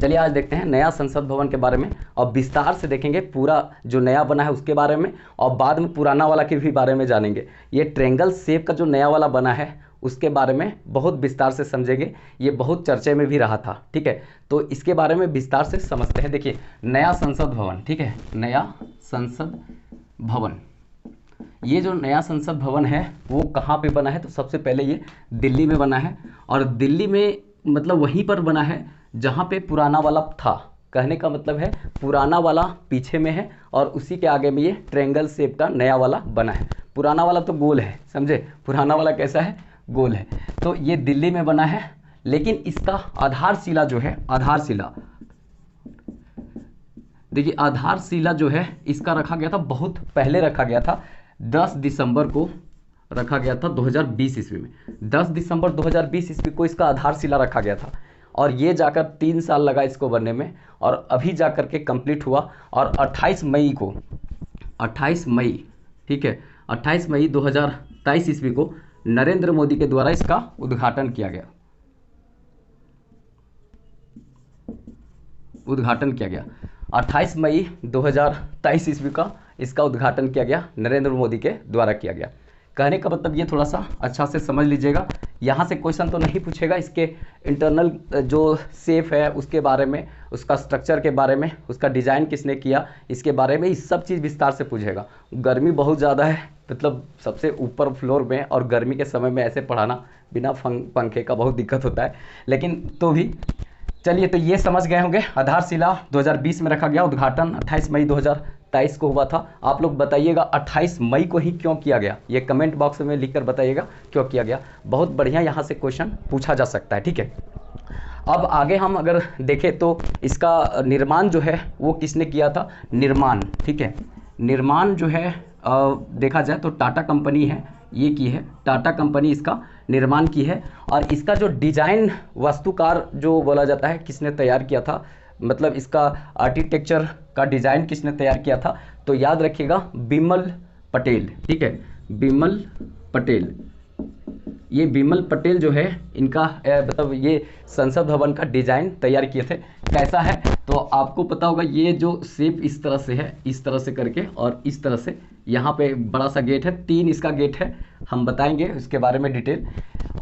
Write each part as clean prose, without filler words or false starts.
चलिए आज देखते हैं नया संसद भवन के बारे में और विस्तार से देखेंगे पूरा जो नया बना है उसके बारे में, और बाद में पुराना वाला के भी बारे में जानेंगे। ये ट्रायंगल शेप का जो नया वाला बना है उसके बारे में बहुत विस्तार से समझेंगे। ये बहुत चर्चे में भी रहा था, ठीक है, तो इसके बारे में विस्तार से समझते हैं। देखिए नया संसद भवन, ठीक है, नया संसद भवन, ये जो नया संसद भवन है वो कहाँ पे बना है? तो सबसे पहले ये दिल्ली में बना है, और दिल्ली में मतलब वहीं पर बना है जहाँ पे पुराना वाला था। कहने का मतलब है पुराना वाला पीछे में है और उसी के आगे में ये ट्रायंगल शेप का नया वाला बना है। पुराना वाला तो गोल है, समझे, पुराना वाला कैसा है? गोल है। तो ये दिल्ली में बना है, लेकिन इसका आधारशिला जो है, आधारशिला देखिए, आधारशिला जो है इसका रखा गया था, बहुत पहले रखा गया था, 10 दिसंबर को रखा गया था 2020 ईस्वी में। 10 दिसंबर 2020 ईस्वी को इसका आधारशिला रखा गया था, और ये जाकर 3 साल लगा इसको बनने में, और अभी जाकर के कंप्लीट हुआ। और 28 मई को, 28 मई, ठीक है, 28 मई 2023 ईस्वी को नरेंद्र मोदी के द्वारा इसका उद्घाटन किया गया, उद्घाटन किया गया। 28 मई 2023 ईस्वी का इसका उद्घाटन किया गया, नरेंद्र मोदी के द्वारा किया गया। कहने का मतलब ये थोड़ा सा अच्छा से समझ लीजिएगा। यहाँ से क्वेश्चन तो नहीं पूछेगा, इसके इंटरनल जो शेप है उसके बारे में, उसका स्ट्रक्चर के बारे में, उसका डिज़ाइन किसने किया इसके बारे में, ये सब चीज़ विस्तार से पूछेगा। गर्मी बहुत ज़्यादा है, मतलब सबसे ऊपर फ्लोर में, और गर्मी के समय में ऐसे पढ़ाना बिना पंखे का बहुत दिक्कत होता है, लेकिन तो भी चलिए, तो ये समझ गए होंगे। आधारशिला 2020 में रखा गया, उद्घाटन 28 मई 2023 को हुआ था। आप लोग बताइएगा 28 मई को ही क्यों किया गया, ये कमेंट बॉक्स में लिखकर बताइएगा क्यों किया गया। बहुत बढ़िया यहाँ से क्वेश्चन पूछा जा सकता है, ठीक है। अब आगे हम अगर देखें तो इसका निर्माण जो है वो किसने किया था? निर्माण, ठीक है, निर्माण जो है देखा जाए तो टाटा कंपनी है, ये की है, टाटा कंपनी इसका निर्माण की है। और इसका जो डिजाइन, वास्तुकार जो बोला जाता है, किसने तैयार किया था, मतलब इसका आर्किटेक्चर का डिज़ाइन किसने तैयार किया था? तो याद रखिएगा बिमल पटेल, ठीक है, बिमल पटेल। ये बिमल पटेल जो है इनका मतलब ये संसद भवन का डिज़ाइन तैयार किए थे। कैसा है तो आपको पता होगा, ये जो शेप इस तरह से है, इस तरह से करके, और इस तरह से यहाँ पे बड़ा सा गेट है, 3 इसका गेट है, हम बताएंगे उसके बारे में डिटेल।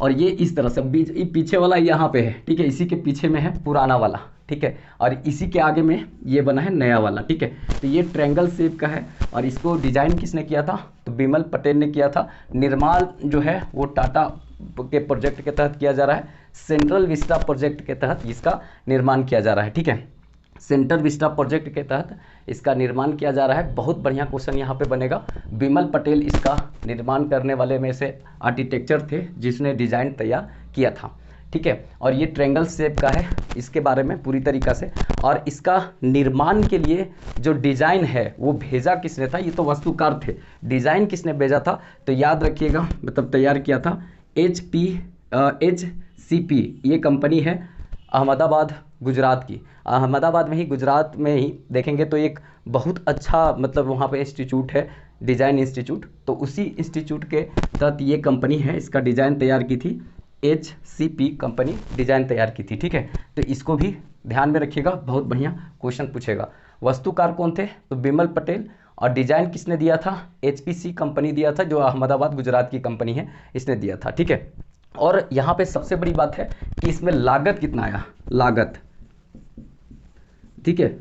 और ये इस तरह से बीच, ये पीछे वाला यहाँ पे है, ठीक है, इसी के पीछे में है पुराना वाला, ठीक है, और इसी के आगे में ये बना है नया वाला, ठीक है। तो ये ट्रायंगल शेप का है, और इसको डिजाइन किसने किया था? तो बिमल पटेल ने किया था। निर्माण जो है वो टाटा के प्रोजेक्ट के तहत किया जा रहा है, सेंट्रल विस्टा प्रोजेक्ट के तहत इसका निर्माण किया जा रहा है, ठीक है, सेंट्रल विस्टा प्रोजेक्ट के तहत इसका निर्माण किया जा रहा है। बहुत बढ़िया क्वेश्चन यहाँ पे बनेगा। बिमल पटेल इसका निर्माण करने वाले में से आर्किटेक्चर थे जिसने डिज़ाइन तैयार किया था, ठीक है। और ये ट्रायंगल शेप का है, इसके बारे में पूरी तरीक़ा से। और इसका निर्माण के लिए जो डिज़ाइन है वो भेजा किसने था? ये तो वास्तुकार थे, डिज़ाइन किसने भेजा था? तो याद रखिएगा, मतलब तैयार किया था HCP, ये कंपनी है अहमदाबाद गुजरात की। अहमदाबाद में ही, गुजरात में ही देखेंगे तो एक बहुत अच्छा मतलब वहाँ पे इंस्टीट्यूट है, डिज़ाइन इंस्टीट्यूट, तो उसी इंस्टीट्यूट के तहत ये कंपनी है, इसका डिज़ाइन तैयार की थी, HCP कंपनी डिज़ाइन तैयार की थी, ठीक है। तो इसको भी ध्यान में रखिएगा, बहुत बढ़िया क्वेश्चन पूछेगा। वास्तुकार कौन थे? तो बिमल पटेल। और डिज़ाइन किसने दिया था? HPC कंपनी दिया था, जो अहमदाबाद गुजरात की कंपनी है, इसने दिया था, ठीक है। और यहाँ पे सबसे बड़ी बात है कि इसमें लागत कितना आया, लागत, ठीक है,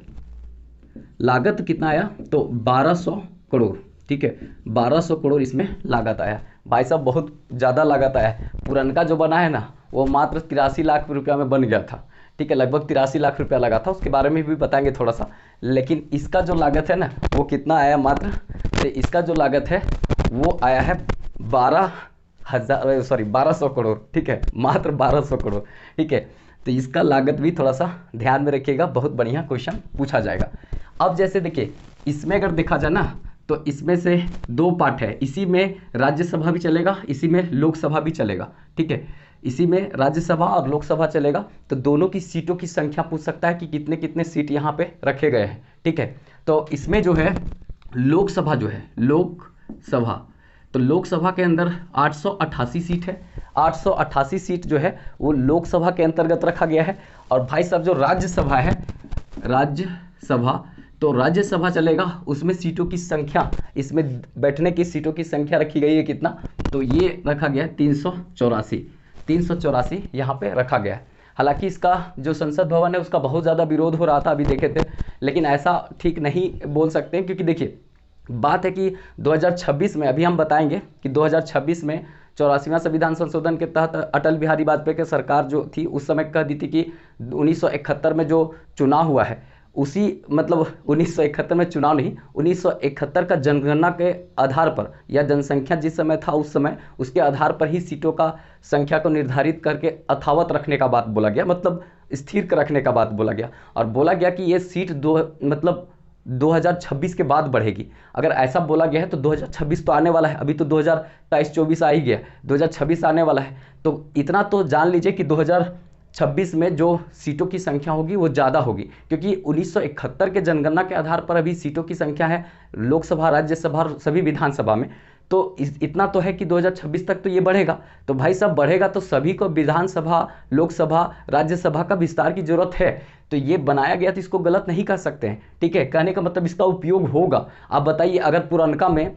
लागत कितना आया? तो 1200 करोड़, ठीक है, 1200 करोड़ इसमें लागत आया। भाई साहब बहुत ज़्यादा लागत आया। पुरनका जो बना है ना वो मात्र 83 लाख रुपया में बन गया था, ठीक है, लगभग 83 लाख रुपया लगा था, उसके बारे में भी बताएंगे थोड़ा सा। लेकिन इसका जो लागत है ना वो कितना आया मात्र? तो इसका जो लागत है वो आया है 1200 करोड़, ठीक है, मात्र 1200 करोड़, ठीक है। तो इसका लागत भी थोड़ा सा ध्यान में रखिएगा, बहुत बढ़िया क्वेश्चन पूछा जाएगा। अब जैसे देखिए इसमें अगर देखा जाए ना तो इसमें से 2 पार्ट है, इसी में राज्यसभा भी चलेगा, इसी में लोकसभा भी चलेगा, ठीक है, इसी में राज्यसभा और लोकसभा चलेगा। तो दोनों की सीटों की संख्या पूछ सकता है कि कितने कितने सीट यहाँ पे रखे गए हैं, ठीक है। तो इसमें जो है लोकसभा जो है, लोकसभा, तो लोकसभा के अंदर 888 सीट है, 888 सीट जो है वो लोकसभा के अंतर्गत रखा गया है। और भाई साहब जो राज्यसभा है, राज्यसभा, तो राज्यसभा चलेगा उसमें सीटों की संख्या, इसमें बैठने की सीटों की संख्या रखी गई है कितना, तो ये रखा गया है 384 यहाँ पे रखा गया है। हालांकि इसका जो संसद भवन है उसका बहुत ज़्यादा विरोध हो रहा था, अभी देखे थे, लेकिन ऐसा ठीक नहीं बोल सकते हैं, क्योंकि देखिए बात है कि 2026 में, अभी हम बताएंगे कि 2026 में 84वां संविधान संशोधन के तहत अटल बिहारी वाजपेयी की सरकार जो थी उस समय कह दी थी कि 1971 में जो चुनाव हुआ है उसी, मतलब 1971 में चुनाव नहीं, 1971 का जनगणना के आधार पर या जनसंख्या जिस समय था उस समय उसके आधार पर ही सीटों का संख्या को निर्धारित करके यथावत रखने का बात बोला गया, मतलब स्थिर रखने का बात बोला गया। और बोला गया कि ये सीट 2026 के बाद बढ़ेगी। अगर ऐसा बोला गया है तो 2026 तो आने वाला है, अभी तो 2023-24 आ ही गया, 2026 आने वाला है। तो इतना तो जान लीजिए कि 2026 में जो सीटों की संख्या होगी वो ज़्यादा होगी, क्योंकि 1971 के जनगणना के आधार पर अभी सीटों की संख्या है लोकसभा, राज्यसभा और सभी विधानसभा में। तो इतना तो है कि 2026 तक तो ये बढ़ेगा। तो भाई साहब बढ़ेगा तो सभी को विधानसभा, लोकसभा, राज्यसभा का विस्तार की जरूरत है। तो ये बनाया गया तो इसको गलत नहीं कर सकते हैं, ठीक है। कहने का मतलब इसका उपयोग होगा। आप बताइए, अगर पुरनका में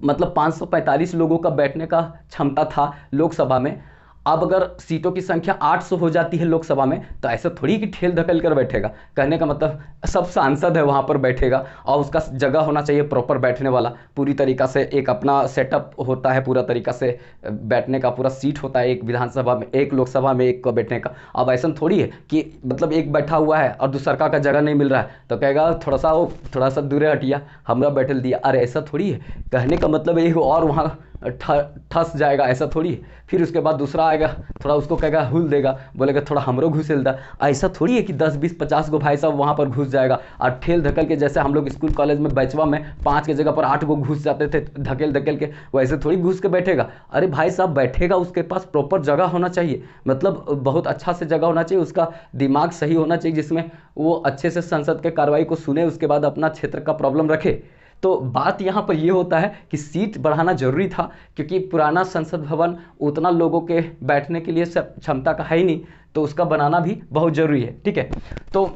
मतलब 545 लोगों का बैठने का क्षमता था लोकसभा में, अब अगर सीटों की संख्या 800 हो जाती है लोकसभा में, तो ऐसा थोड़ी कि ठेल धकल कर बैठेगा। कहने का मतलब सब सांसद है वहाँ पर बैठेगा, और उसका जगह होना चाहिए प्रॉपर बैठने वाला, पूरी तरीक़ा से एक अपना सेटअप होता है, पूरा तरीक़ा से बैठने का पूरा सीट होता है, एक विधानसभा में, एक लोकसभा में एक को बैठने का। अब ऐसा थोड़ी है कि मतलब एक बैठा हुआ है और दूसरा का जगह नहीं मिल रहा है तो कहेगा थोड़ा सा दूर हटिया, हमरा बैठल दिया। अरे ऐसा थोड़ी है। कहने का मतलब एक और वहाँ ठस जाएगा, ऐसा थोड़ी है। फिर उसके बाद दूसरा आएगा, थोड़ा उसको कहेगा हुल देगा, बोलेगा थोड़ा हमरो घुसेल दा। ऐसा थोड़ी है कि 10 20 50 गो भाई साहब वहाँ पर घुस जाएगा और ठेल धकेल के, जैसे हम लोग स्कूल कॉलेज में बैचवा में 5 की जगह पर 8 गो घुस जाते थे धकेल धकेल के, वैसे थोड़ी घुस के बैठेगा। अरे भाई साहब बैठेगा, उसके पास प्रॉपर जगह होना चाहिए, मतलब बहुत अच्छा से जगह होना चाहिए, उसका दिमाग सही होना चाहिए जिसमें वो अच्छे से संसद के कार्रवाई को सुने, उसके बाद अपना क्षेत्र का प्रॉब्लम रखे। तो बात यहाँ पर ये होता है कि सीट बढ़ाना जरूरी था, क्योंकि पुराना संसद भवन उतना लोगों के बैठने के लिए क्षमता का है ही नहीं, तो उसका बनाना भी बहुत ज़रूरी है, ठीक है। तो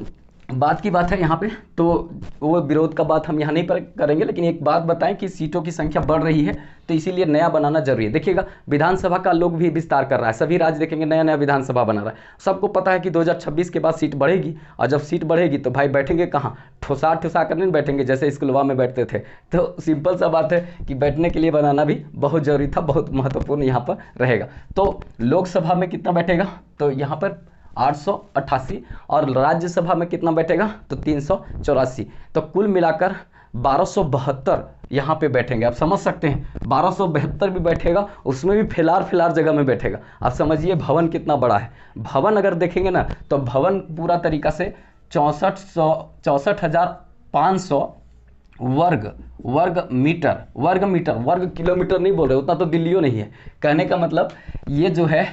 बात की बात है यहाँ पे, तो वो विरोध का बात हम यहाँ नहीं पर करेंगे, लेकिन एक बात बताएं कि सीटों की संख्या बढ़ रही है तो इसीलिए नया बनाना जरूरी है। देखिएगा विधानसभा का लोग भी विस्तार कर रहा है, सभी राज्य देखेंगे नया नया विधानसभा बना रहा है। सबको पता है कि 2026 के बाद सीट बढ़ेगी, और जब सीट बढ़ेगी तो भाई बैठेंगे कहाँ, ठुसा ठुसा कर नहीं बैठेंगे जैसे स्कूलवा में बैठते थे। तो सिंपल सा बात है कि बैठने के लिए बनाना भी बहुत ज़रूरी था, बहुत महत्वपूर्ण यहाँ पर रहेगा। तो लोकसभा में कितना बैठेगा, तो यहाँ पर 888, और राज्यसभा में कितना बैठेगा, तो 384। तो कुल मिलाकर 1272 यहाँ पे बैठेंगे। आप समझ सकते हैं 1272 भी बैठेगा, उसमें भी फैलार जगह में बैठेगा। आप समझिए भवन कितना बड़ा है। भवन अगर देखेंगे ना तो भवन पूरा तरीका से 64,500 वर्ग मीटर, वर्ग किलोमीटर नहीं बोल रहे, उतना तो दिल्लियों नहीं है। कहने का मतलब ये जो है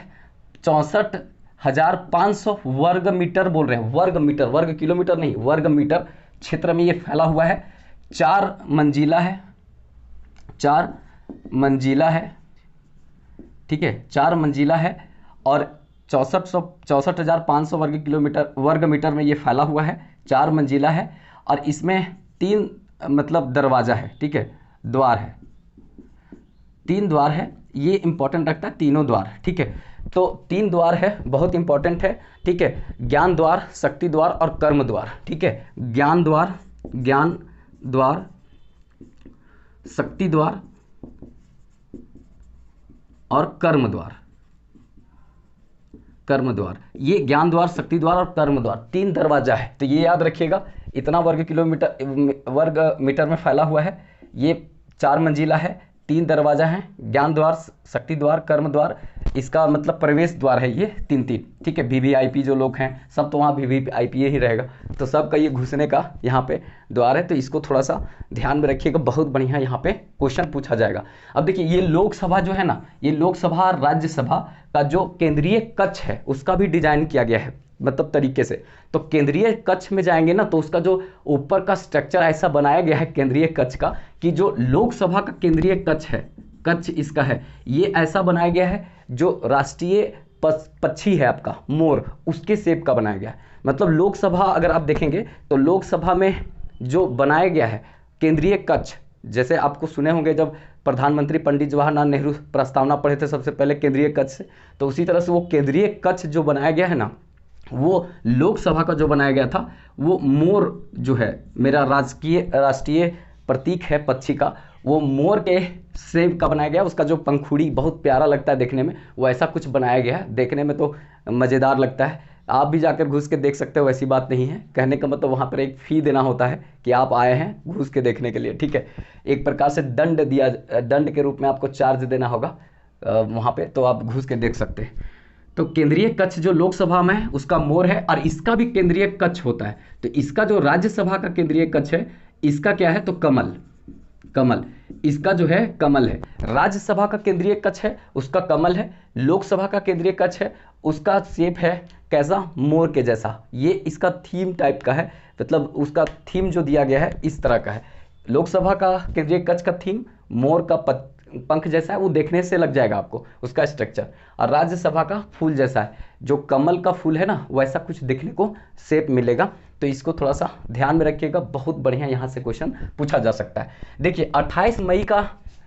64,500 वर्ग मीटर बोल रहे हैं, वर्ग मीटर, वर्ग किलोमीटर नहीं, वर्ग मीटर क्षेत्र में ये फैला हुआ है। 4 मंजिला है, ठीक है, 4 मंजिला है, और 64,500 वर्ग मीटर में ये फैला हुआ है, 4 मंजिला है, और इसमें 3 मतलब दरवाज़ा है, ठीक है, द्वार है, 3 द्वार है। ये इंपॉर्टेंट रखता है, तीनों द्वार, ठीक है। तो 3 द्वार है, बहुत इंपॉर्टेंट है, ठीक है। ज्ञान द्वार, शक्ति द्वार और कर्म द्वार, ठीक है। ज्ञान द्वार, शक्ति द्वार और कर्म द्वार, ये ज्ञान द्वार, शक्ति द्वार और कर्म द्वार, 3 दरवाजा है। तो ये याद रखिएगा, इतना वर्ग मीटर में फैला हुआ है, ये 4 मंजिला है, 3 दरवाजा हैं, ज्ञान द्वार, शक्ति द्वार, कर्म द्वार, इसका मतलब प्रवेश द्वार है ये 3, ठीक है। वीवीआईपी जो लोग हैं सब तो वहाँ वीवीआईपी ही रहेगा, तो सबका ये घुसने का यहाँ पे द्वार है। तो इसको थोड़ा सा ध्यान में रखिएगा, बहुत बढ़िया यहाँ पे क्वेश्चन पूछा जाएगा। अब देखिए ये लोकसभा जो है ना, ये लोकसभा राज्यसभा का जो केंद्रीय कक्ष है उसका भी डिजाइन किया गया है, मतलब तरीके से। तो केंद्रीय कक्ष में जाएंगे ना तो उसका जो ऊपर का स्ट्रक्चर ऐसा बनाया गया है केंद्रीय कक्ष का, कि जो लोकसभा का केंद्रीय कक्ष है, कक्ष इसका है, ये ऐसा बनाया गया है जो राष्ट्रीय पक्षी है आपका मोर, उसके शेप का बनाया गया है। मतलब लोकसभा अगर आप देखेंगे तो लोकसभा में जो बनाया गया है केंद्रीय कक्ष, जैसे आपको सुने होंगे जब प्रधानमंत्री पंडित जवाहरलाल नेहरू प्रस्तावना पढ़े थे सबसे पहले केंद्रीय कक्ष से, तो उसी तरह से वो केंद्रीय कक्ष जो बनाया गया है ना, वो लोकसभा का जो बनाया गया था वो मोर जो है मेरा राष्ट्रीय प्रतीक है पक्षी का, वो मोर के शेप का बनाया गया। उसका जो पंखुड़ी बहुत प्यारा लगता है देखने में, वो ऐसा कुछ बनाया गया है, देखने में तो मज़ेदार लगता है। आप भी जाकर घुस के देख सकते हो, ऐसी बात नहीं है। कहने का मतलब वहाँ पर एक फ़ी देना होता है कि आप आए हैं घुस के देखने के लिए, ठीक है। एक प्रकार से दंड के रूप में आपको चार्ज देना होगा वहाँ पे, तो आप घुस के देख सकते हैं। तो केंद्रीय कक्ष जो लोकसभा में है उसका मोर है, और इसका भी केंद्रीय कक्ष होता है। तो इसका जो राज्यसभा का केंद्रीय कक्ष है इसका क्या है, तो कमल, इसका जो है कमल है। राज्यसभा का केंद्रीय कक्ष है उसका कमल है, लोकसभा का केंद्रीय कक्ष है उसका शेप है कैसा, मोर के जैसा। ये इसका थीम टाइप का है, मतलब उसका थीम जो दिया गया है इस तरह का है। लोकसभा का केंद्रीय कक्ष का थीम मोर का पंख जैसा है, वो देखने से लग जाएगा आपको उसका स्ट्रक्चर। और राज्यसभा का फूल जैसा है, जो कमल का फूल है ना वैसा कुछ देखने को शेप मिलेगा। तो इसको थोड़ा सा ध्यान में रखिएगा, बहुत बढ़िया यहाँ से क्वेश्चन पूछा जा सकता है। देखिए 28 मई का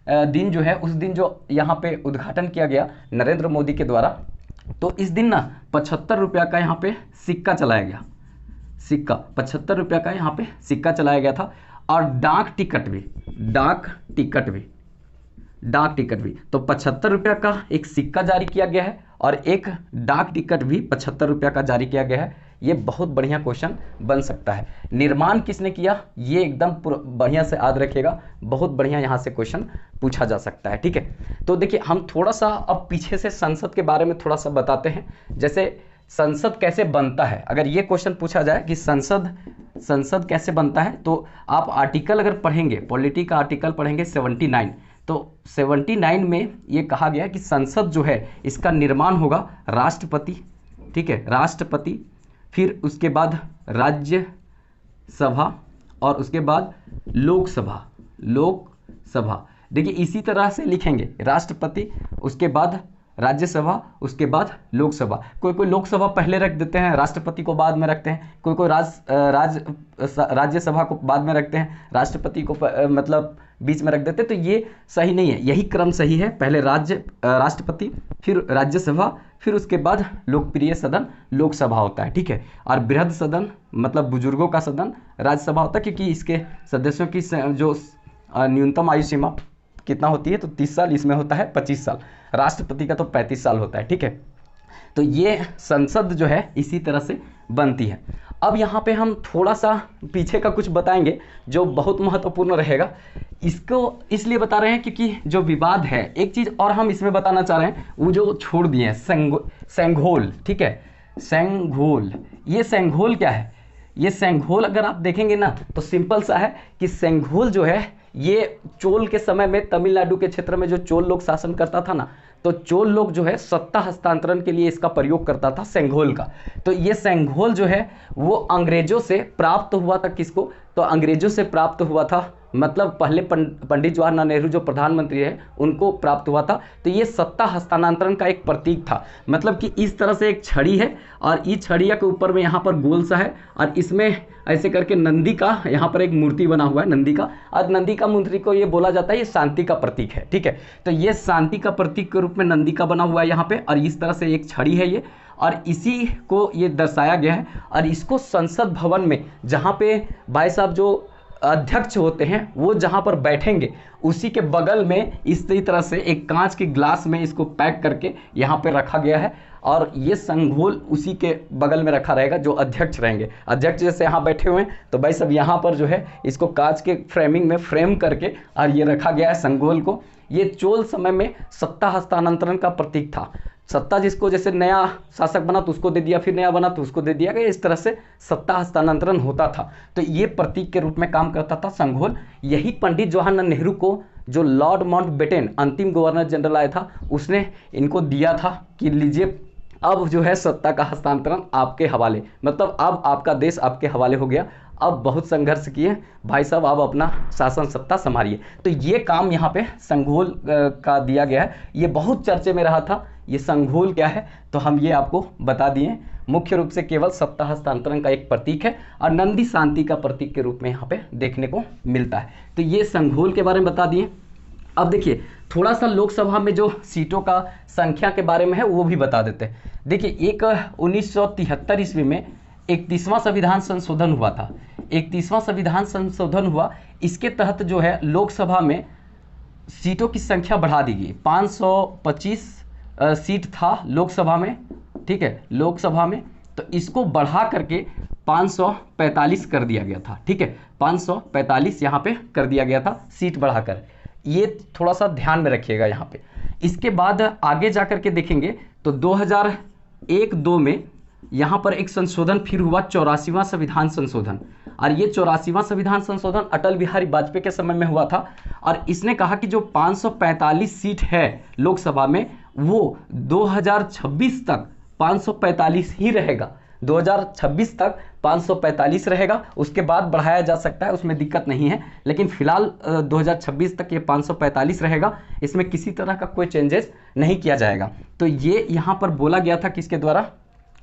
दिन जो है, उस दिन जो यहाँ पे उद्घाटन किया गया नरेंद्र मोदी के द्वारा, तो इस दिन ना 75 रुपया का यहाँ पे सिक्का चलाया गया, सिक्का 75 रुपया का यहाँ पे सिक्का चलाया गया था। और डाक टिकट भी तो 75 रुपया का एक सिक्का जारी किया गया है, और एक डाक टिकट भी 75 रुपया का जारी किया गया है। ये बहुत बढ़िया क्वेश्चन बन सकता है। निर्माण किसने किया, ये एकदम बढ़िया से याद रखिएगा, बहुत बढ़िया यहाँ से क्वेश्चन पूछा जा सकता है, ठीक है। तो देखिए हम थोड़ा सा अब पीछे से संसद के बारे में थोड़ा सा बताते हैं। जैसे संसद कैसे बनता है, अगर ये क्वेश्चन पूछा जाए कि संसद कैसे बनता है, तो आप आर्टिकल अगर पढ़ेंगे, पॉलिटी का आर्टिकल पढ़ेंगे 79, तो 79 में ये कहा गया कि संसद जो है इसका निर्माण होगा राष्ट्रपति, ठीक है, राष्ट्रपति, फिर उसके बाद राज्यसभा, और उसके बाद लोकसभा। देखिए इसी तरह से लिखेंगे, राष्ट्रपति, उसके बाद राज्यसभा, उसके बाद लोकसभा। कोई लोकसभा पहले रख देते हैं, राष्ट्रपति को बाद में रखते हैं, कोई राज्यसभा को बाद में रखते हैं, राष्ट्रपति को मतलब बीच में रख देते हैं। तो ये सही नहीं है, यही क्रम सही है, पहले राष्ट्रपति, फिर राज्यसभा, फिर उसके बाद लोकप्रिय सदन लोकसभा होता है, ठीक है। और बृहद सदन मतलब बुजुर्गों का सदन राज्यसभा होता है, क्योंकि इसके सदस्यों की जो न्यूनतम आयु सीमा कितना होती है, तो 30 साल, इसमें होता है 25 साल, राष्ट्रपति का तो 35 साल होता है, ठीक है। तो ये संसद जो है इसी तरह से बनती है। अब यहाँ पे हम थोड़ा सा पीछे का कुछ बताएंगे जो बहुत महत्वपूर्ण रहेगा। इसको इसलिए बता रहे हैं क्योंकि जो विवाद है, एक चीज़ और हम इसमें बताना चाह रहे हैं, वो जो छोड़ दिए हैं सेंघोल, ठीक है, सेंघोल। ये सेंघोल क्या है, ये सेंघोल अगर आप देखेंगे ना तो सिंपल सा है कि सेंघोल जो है ये चोल के समय में तमिलनाडु के क्षेत्र में जो चोल लोग शासन करता था ना, तो चोल लोग जो है सत्ता हस्तांतरण के लिए इसका प्रयोग करता था सेंघोल का। तो ये सेंघोल जो है वो अंग्रेजों से प्राप्त हुआ था, किसको, तो अंग्रेजों से प्राप्त हुआ था, मतलब पहले पंडित जवाहरलाल नेहरू जो प्रधानमंत्री है उनको प्राप्त हुआ था। तो ये सत्ता हस्तांतरण का एक प्रतीक था, मतलब कि इस तरह से एक छड़ी है और इस छड़िया के ऊपर में यहाँ पर गोल सा है और इसमें ऐसे करके नंदी का यहाँ पर एक मूर्ति बना हुआ है, नंदी का, और नंदी का मूर्ति को ये बोला जाता है ये शांति का प्रतीक है, ठीक है। तो ये शांति का प्रतीक के रूप में नंदी का बना हुआ है यहाँ पे, और इस तरह से एक छड़ी है ये, और इसी को ये दर्शाया गया है। और इसको संसद भवन में जहाँ पे भाई साहब जो अध्यक्ष होते हैं वो जहाँ पर बैठेंगे उसी के बगल में इसी तरह से एक कांच के ग्लास में इसको पैक करके यहाँ पे रखा गया है, और ये संघोल उसी के बगल में रखा रहेगा जो अध्यक्ष रहेंगे। अध्यक्ष जैसे यहाँ बैठे हुए हैं तो भाई सब यहाँ पर जो है इसको कांच के फ्रेमिंग में फ्रेम करके और ये रखा गया है संघोल को। ये चोल समय में सत्ता हस्तांतरण का प्रतीक था, सत्ता जिसको जैसे नया शासक बना तो उसको दे दिया, फिर नया बना तो उसको दे दिया गया, इस तरह से सत्ता हस्तांतरण होता था। तो ये प्रतीक के रूप में काम करता था संघोल। यही पंडित जवाहरलाल नेहरू को जो लॉर्ड माउंटबेटन अंतिम गवर्नर जनरल आया था उसने इनको दिया था कि लीजिए अब जो है सत्ता का हस्तांतरण आपके हवाले, मतलब अब आपका देश आपके हवाले हो गया, अब बहुत संघर्ष किए भाई साहब, अब अपना शासन सत्ता संभालिए। तो ये काम यहाँ पे संघोल का दिया गया है। ये बहुत चर्चे में रहा था ये संघोल क्या है, तो हम ये आपको बता दिए। मुख्य रूप से केवल सत्ता हस्तांतरण का एक प्रतीक है और नंदी शांति का प्रतीक के रूप में यहाँ पे देखने को मिलता है। तो ये संघोल के बारे में बता दिए। अब देखिए थोड़ा सा लोकसभा में जो सीटों का संख्या के बारे में है वो भी बता देते हैं। देखिए एक 1973 ईस्वी में 31वां संविधान संशोधन हुआ था। 31वां संविधान संशोधन हुआ, इसके तहत जो है लोकसभा में सीटों की संख्या बढ़ा दी गई। 525 सीट था लोकसभा में, ठीक है, लोकसभा में, तो इसको बढ़ा करके 545 कर दिया गया था, ठीक है, 545 यहाँ पे कर दिया गया था सीट बढ़ाकर। ये थोड़ा सा ध्यान में रखिएगा यहाँ पे। इसके बाद आगे जा कर के देखेंगे तो 2001-2 में यहाँ पर एक संशोधन फिर हुआ, 84वां संविधान संशोधन। और ये 84वां संविधान संशोधन अटल बिहारी वाजपेयी के समय में हुआ था और इसने कहा कि जो 545 सीट है लोकसभा में वो 2026 तक 545 ही रहेगा। 2026 तक 545 रहेगा, उसके बाद बढ़ाया जा सकता है, उसमें दिक्कत नहीं है, लेकिन फिलहाल 2026 तक ये 545 रहेगा, इसमें किसी तरह का कोई चेंजेस नहीं किया जाएगा। तो ये यहाँ पर बोला गया था किसके द्वारा,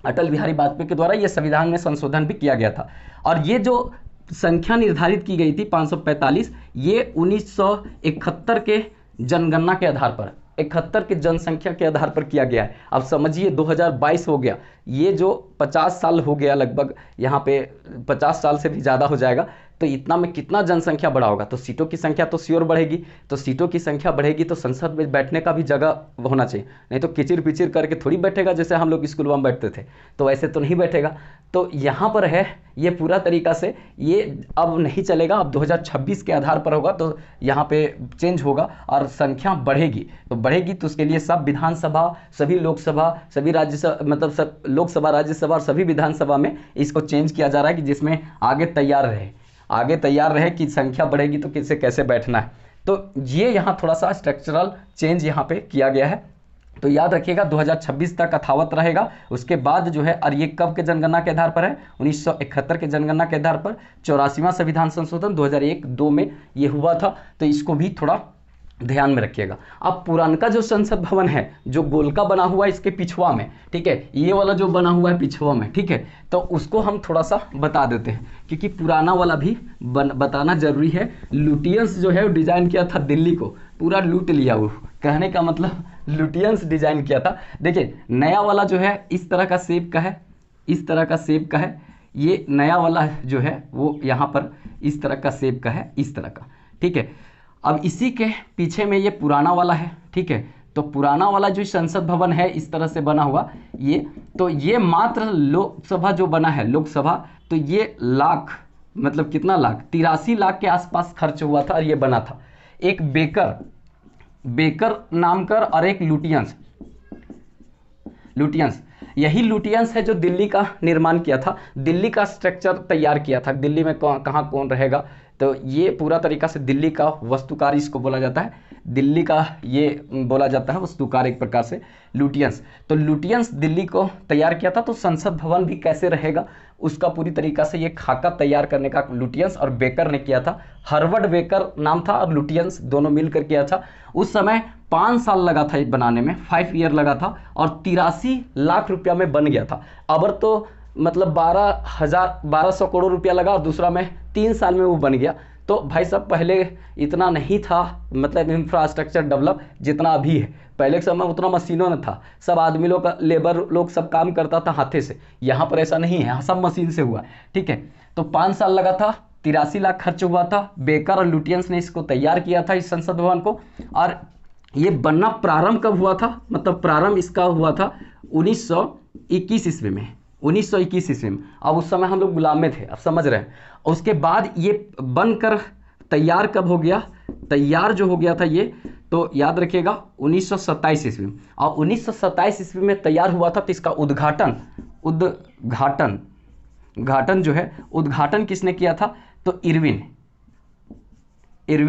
अटल बिहारी वाजपेयी के द्वारा ये संविधान में संशोधन भी किया गया था। और ये जो संख्या निर्धारित की गई थी 545, ये 1971 के जनगणना के आधार पर, 71 की जनसंख्या के आधार पर किया गया है। अब समझिए 2022 हो गया, ये जो 50 साल हो गया लगभग, यहाँ पे 50 साल से भी ज़्यादा हो जाएगा, तो इतना में कितना जनसंख्या बढ़ा होगा, तो सीटों की संख्या तो श्योर बढ़ेगी। तो सीटों की संख्या बढ़ेगी तो संसद में बैठने का भी जगह होना चाहिए, नहीं तो किचिर पिचिर करके थोड़ी बैठेगा जैसे हम लोग स्कूल में बैठते थे, तो ऐसे तो नहीं बैठेगा। तो यहाँ पर है ये पूरा तरीका से ये अब नहीं चलेगा, अब 2026 के आधार पर होगा, तो यहाँ पे चेंज होगा और संख्या बढ़ेगी। तो बढ़ेगी तो उसके लिए सब विधानसभा, सभी लोकसभा, सभी राज्यसभा, मतलब सब लोकसभा, राज्यसभा और सभी विधानसभा में इसको चेंज किया जा रहा है कि जिसमें आगे तैयार रहे कि संख्या बढ़ेगी तो किससे कैसे बैठना है। तो ये यहाँ थोड़ा सा स्ट्रक्चरल चेंज यहाँ पे किया गया है। तो याद रखिएगा 2026 तक यथावत रहेगा, उसके बाद जो है, और ये कब के जनगणना के आधार पर है, 1971 के जनगणना के आधार पर 84वां संविधान संशोधन 2001-2 में ये हुआ था। तो इसको भी थोड़ा ध्यान में रखिएगा। अब पुरानका जो संसद भवन है जो गोलका बना हुआ है इसके पिछवा में, ठीक है, ये वाला जो बना हुआ है पिछवा में, ठीक है, तो उसको हम थोड़ा सा बता देते हैं क्योंकि पुराना वाला भी बताना जरूरी है। लुटियंस जो है डिजाइन किया था दिल्ली को, पूरा लूट लिया, वो कहने का मतलब लुटियंस डिजाइन किया था। देखिए नया वाला जो है इस तरह का शेप का है, इस तरह का शेप का है, ये नया वाला जो है वो यहाँ पर इस तरह का शेप का है, इस तरह का, ठीक है। अब इसी के पीछे में ये पुराना वाला है, ठीक है। तो पुराना वाला जो संसद भवन है इस तरह से बना हुआ ये, तो ये मात्र लोकसभा जो बना है लोकसभा, तो ये लाख, मतलब कितना लाख, 83 लाख के आसपास खर्च हुआ था और ये बना था। एक बेकर नामकर और एक लुटियंस, यही लुटियंस है जो दिल्ली का निर्माण किया था, दिल्ली का स्ट्रक्चर तैयार किया था, दिल्ली में कहाँ कौन रहेगा। तो ये पूरा तरीका से दिल्ली का वास्तुकार इसको बोला जाता है, दिल्ली का ये बोला जाता है वास्तुकार एक प्रकार से, लुटियंस। तो लुटियंस दिल्ली को तैयार किया था। तो संसद भवन भी कैसे रहेगा उसका पूरी तरीका से ये खाका तैयार करने का लुटियंस और बेकर ने किया था। हार्वर्ड बेकर नाम था और लुटियंस दोनों मिलकर किया था। उस समय 5 साल लगा था बनाने में, 5 ईयर लगा था और 83 लाख रुपया में बन गया था। अबर तो मतलब 1200 करोड़ रुपया लगा और दूसरा में 3 साल में वो बन गया। तो भाई साहब पहले इतना नहीं था, मतलब इंफ्रास्ट्रक्चर डेवलप जितना अभी है, पहले के समय उतना मशीनों न था, सब आदमी लोग का, लेबर लोग सब काम करता था हाथे से। यहाँ पर ऐसा नहीं है, सब मशीन से हुआ, ठीक है। तो 5 साल लगा था, 83 लाख खर्च हुआ था। बेकर और लुटियंस ने इसको तैयार किया था इस संसद भवन को। और ये बनना प्रारंभ कब हुआ था, मतलब प्रारंभ इसका हुआ था 1921 ईस्वी में, 1921 ईस्वी में। अब उस समय हम लोग गुलाम में थे, अब समझ रहे हैं। उसके बाद ये बनकर तैयार कब हो गया, तैयार जो हो गया था ये, तो याद रखिएगा 1927 ईस्वी में। और 1927 ईस्वी में तैयार हुआ था। तो इसका उद्घाटन जो है, उद्घाटन किसने किया था, तो इरविन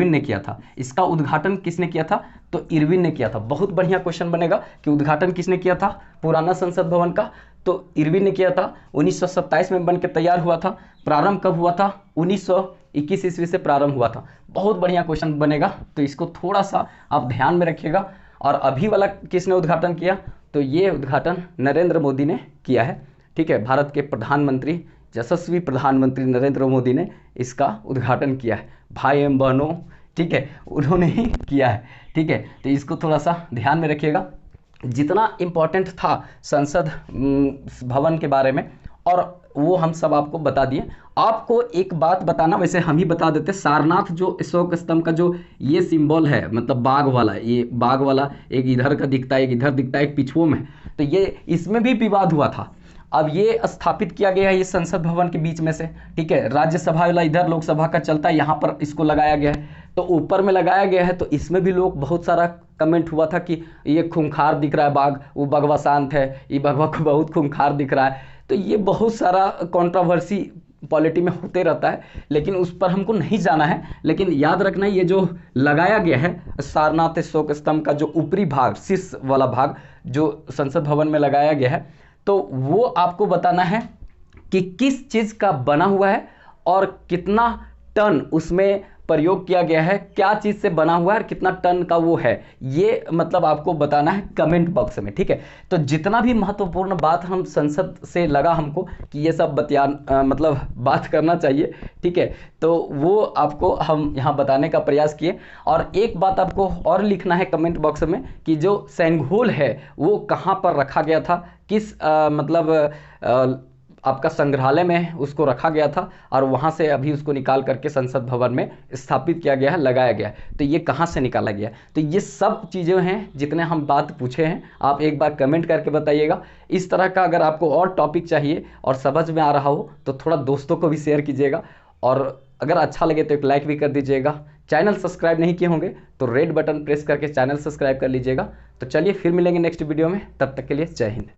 ने किया था। इसका उद्घाटन किसने किया था, तो इरविन ने किया था। बहुत बढ़िया क्वेश्चन बनेगा कि उद्घाटन किसने किया था पुराना संसद भवन का, तो इरविन ने किया था। 1927 में बनकर तैयार हुआ था। प्रारंभ कब हुआ था, 1921 ईस्वी से प्रारंभ हुआ था। बहुत बढ़िया क्वेश्चन बनेगा, तो इसको थोड़ा सा आप ध्यान में रखिएगा। और अभी वाला किसने उद्घाटन किया, तो ये उद्घाटन नरेंद्र मोदी ने किया है। ठीक है, भारत के प्रधानमंत्री, यशस्वी प्रधानमंत्री नरेंद्र मोदी ने इसका उद्घाटन किया है। भाई एवं बहनों, ठीक है, उन्होंने ही किया है। ठीक है, तो इसको थोड़ा सा ध्यान में रखिएगा। जितना इम्पोर्टेंट था संसद भवन के बारे में, और वो हम सब आपको बता दिए। आपको एक बात बताना, वैसे हम ही बता देते, सारनाथ जो अशोक स्तंभ का जो ये सिंबल है, मतलब बाघ वाला, ये बाघ वाला एक इधर का दिखता है, एक इधर दिखता है, एक पिछुओं में, तो ये इसमें भी विवाद हुआ था। अब ये स्थापित किया गया है ये संसद भवन के बीच में से। ठीक है, राज्यसभा वाला इधर लोकसभा का चलता है, यहाँ पर इसको लगाया गया है, तो ऊपर में लगाया गया है। तो इसमें भी लोग बहुत सारा कमेंट हुआ था कि ये खूंखार दिख रहा है बाघ, वो बघवा शांत है, ये बघवा को बहुत खूंखार दिख रहा है। तो ये बहुत सारा कंट्रोवर्सी पॉलिटी में होते रहता है, लेकिन उस पर हमको नहीं जाना है। लेकिन याद रखना, ये जो लगाया गया है सारनाथ अशोक स्तंभ का जो ऊपरी भाग, शीर्ष वाला भाग जो संसद भवन में लगाया गया है, तो वो आपको बताना है कि किस चीज़ का बना हुआ है और कितना टन उसमें प्रयोग किया गया है, क्या चीज़ से बना हुआ है और कितना टन का वो है, ये मतलब आपको बताना है कमेंट बॉक्स में। ठीक है, तो जितना भी महत्वपूर्ण बात हम संसद से लगा हमको कि ये सब मतलब बात करना चाहिए, ठीक है, तो वो आपको हम यहाँ बताने का प्रयास किए। और एक बात आपको और लिखना है कमेंट बॉक्स में कि जो सैंघोल है वो कहाँ पर रखा गया था, किस आपका संग्रहालय में उसको रखा गया था, और वहाँ से अभी उसको निकाल करके संसद भवन में स्थापित किया गया है, लगाया गया है। तो ये कहाँ से निकाला गया, तो ये सब चीज़ें हैं जितने हम बात पूछे हैं, आप एक बार कमेंट करके बताइएगा। इस तरह का अगर आपको और टॉपिक चाहिए और समझ में आ रहा हो तो थोड़ा दोस्तों को भी शेयर कीजिएगा, और अगर अच्छा लगे तो एक लाइक भी कर दीजिएगा। चैनल सब्सक्राइब नहीं किए होंगे तो रेड बटन प्रेस करके चैनल सब्सक्राइब कर लीजिएगा। तो चलिए फिर मिलेंगे नेक्स्ट वीडियो में, तब तक के लिए जय हिंद।